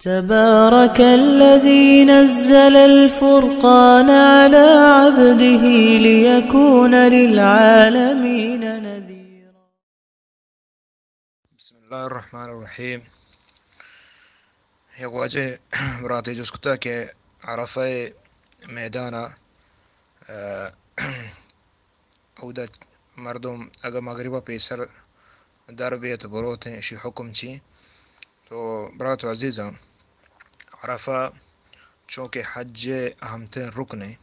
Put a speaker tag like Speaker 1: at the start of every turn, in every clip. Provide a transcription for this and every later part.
Speaker 1: تبارك الذي نزل الفرقان على عبده ليكون للعالمين نذيرا.
Speaker 2: بسم الله الرحمن الرحیم. یک واجه براتی جز کتا که عرفه میدانا او دا مردم اگر مغربا پیسر در بیت بروتیں شی حکم چی تو براتو عزیزم عرفہ چونکہ حج اہمترین رکن ہے.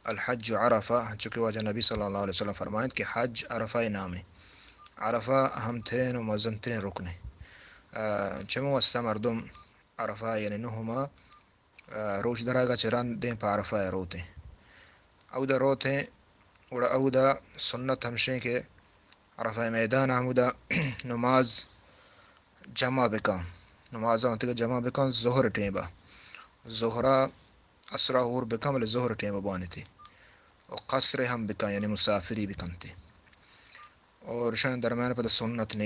Speaker 2: الحج عرفہ چونکہ واجہ نبی صلی اللہ علیہ وسلم فرمائیں کہ حج عرفہ نام ہے. عرفہ اہمترین و مزنترین رکن ہے. چمو واسطہ مردم عرفہ یعنی نہما روش دراغا چران دیں پا عرفہ روتے او دا روتے وڑا او دا سنت ہمشیں کہ عرفہ میدان عمودہ نماز جمع بکا نمازاں تک جمع بکا ظہر ٹیمبا ظہرہ اسرا اور بکا ملے ظہر ٹیمبا بانی تھی اور قصر ہم بکا یعنی مسافری بکن تھی اور شان درمیان پتہ سنت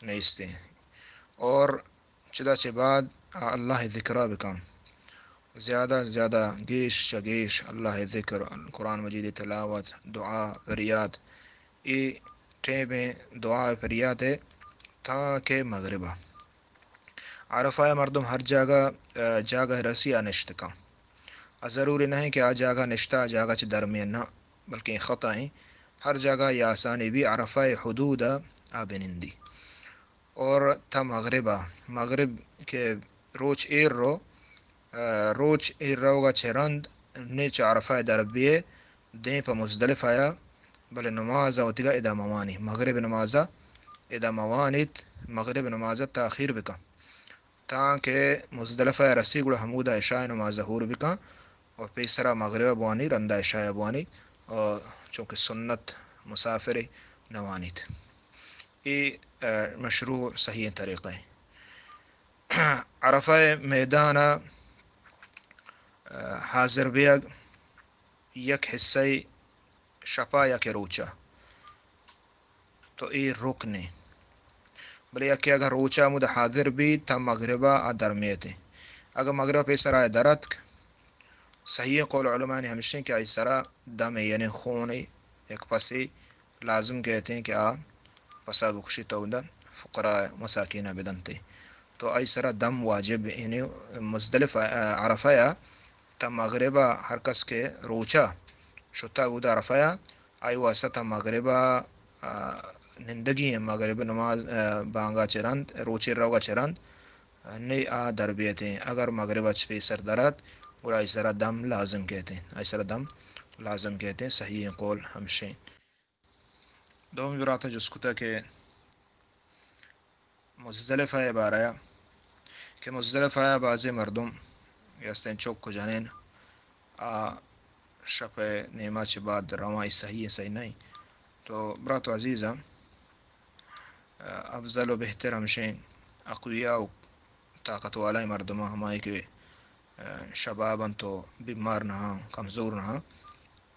Speaker 2: نیستے اور چدا چے بعد اللہ ذکرہ بکن زیادہ زیادہ گیش چگیش اللہ ذکر قرآن مجید تلاوت دعا فریاد ای ٹیمیں دعا فریاد ہے تاکہ مغربہ عرفہ مردم ہر جاگہ رسی نشت کا ضروری نہیں کہ آ جاگہ نشتہ جاگہ چ درمیان نہ بلکہ خطا ہیں ہر جگہ یہ آسانی بھی عرفہ حدود آبنندی اور تا مغرب کے روچ ایر روگا چرند نیچ عرفہ دربیے دیں پا مزدلف آیا بلے نمازہ وطگا ادا موانی مغرب نمازہ ادا موانیت مغرب نمازہ تاخیر بکا تاکہ مزدلفہ رسی گڑا حمودہ عشاء نمازہ ہور بکا اور پیسرا مغرب بوانی رندہ عشاء بوانی اور چونکہ سنت مسافر نوانیت یہ مشروع صحیح طریقہ ہے. عرفہ میدانہ حاضر بیگ یک حصہ شپا یا کہ روچا تو یہ رکنے بلے یا کہ اگر روچا مد حاضر بھی تا مغربہ درمیت ہے. اگر مغربہ پیسر آئے درت صحیح قول علماء نے ہمشہ کہ آئی سرا دم یعنی خون ایک پسی لازم کہتے ہیں کہ پسا بخشی تودن فقراء مساکین بدنتے تو آئی سرا دم واجب یعنی مزدلف عرفہ تا مغربہ ہر کس کے روچا شتا گودا عرفہ آئی واسطہ مغربہ نندگی مغرب نماز بانگا چرند روچے روگا چرند نئی دربیت ہیں. اگر مغربہ چپی سر درد اور آئی سرا دم لازم کہتے ہیں صحیح قول ہمشیں. دوم برات جس کتا کہ مزدلف ہے بارایا کہ مزدلف ہے بعض مردم یستین چوک کو جانین شپ نیما چ بعد روائی صحیح نہیں تو برات عزیزہ افضل و بہتر ہمشیں اقویاء و طاقت والا مردمہ ہمائی کے شباباً تو بیمار نہ کمزور نہ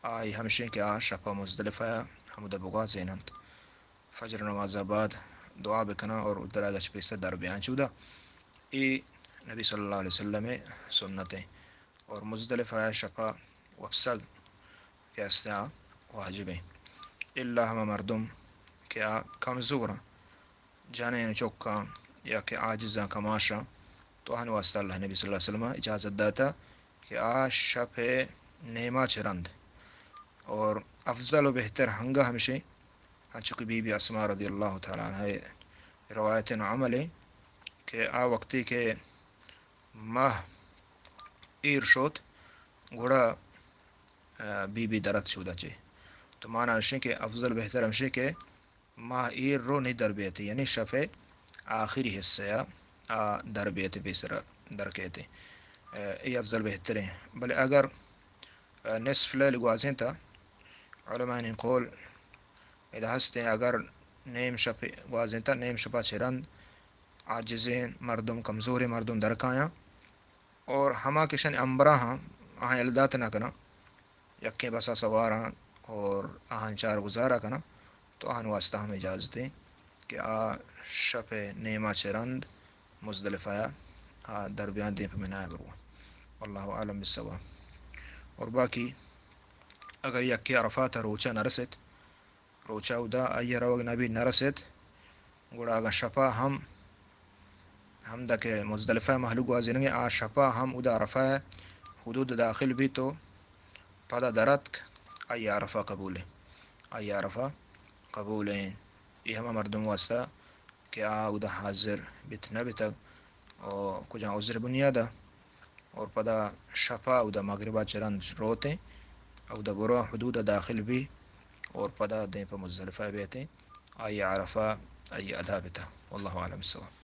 Speaker 2: آئی ہمشیں کہ شپا مزدلف ہے حمودہ بغا زینند فجر نماز بعد دعا بکنا اور دراغچ پیسہ در بیان چودہ ای نبی صلی اللہ علیہ وسلم سنتیں اور مزدلف ہے شپا وفسگ کیسا واجبیں اللہ ہم مردم کیا کمزور جانے چوکا یا کہ عاجزاں کماشا تو ہن واسطہ اللہ نبی صلی اللہ علیہ وسلم اجازت دیتا کہ شپ نیما چرند اور افضل و بہتر ہنگا ہمشے چونکہ بی بی اسماء رضی اللہ تعالیٰ عنہ روایت عمل ہے کہ وقتی کے ماہ ایر شوت گھوڑا بی بی درد شودہ چے تو معنی ہمشے کہ افضل بہتر ہمشے کہ ماہ ایر رو نہیں دربیتی یعنی شف آخری حصہ یا دربیت بیسر در کہتے یہ افضل بہتر ہیں. بلے اگر نصف لیل گوازیں تا علماء نے قول اذا ہستے اگر نیم شپ گوازیں تا نیم شپا چرند عاجزین مردم کمزور مردم درکایا اور ہما کشن امبرا آہاں الدات نہ کنا یکیں بسا سوارا اور آہاں چار گزارا کنا تو آہاں واسطہ ہم اجازت ہیں کہ شپ نیما چرند مزدلفہ درمیان دیں پہ منائے برو واللہ عالم بالصواب. اور باقی اگر یکی عرفات روچا نرست روچا ودا ای روگ نبی نرست گوڑا اگر شپا ہم دکے مزدلفہ محلوق وازنگے شپا ہم ادا عرفہ حدود داخل بھی تو پدا درت ای عرفہ قبول ہے ای عرفہ قبول ہیں. یہ ہم مردم واسطہ کہ ادا حاضر بتنا بتا اور کچھ عذر بنیادہ اور پدا شفا ادا مغربہ چرند روتے ادا برا حدود داخل بھی اور پدا دیں پہ مزدلفہ بیتے آئی عرفہ ای ادا بتا واللہ عالم الصواب.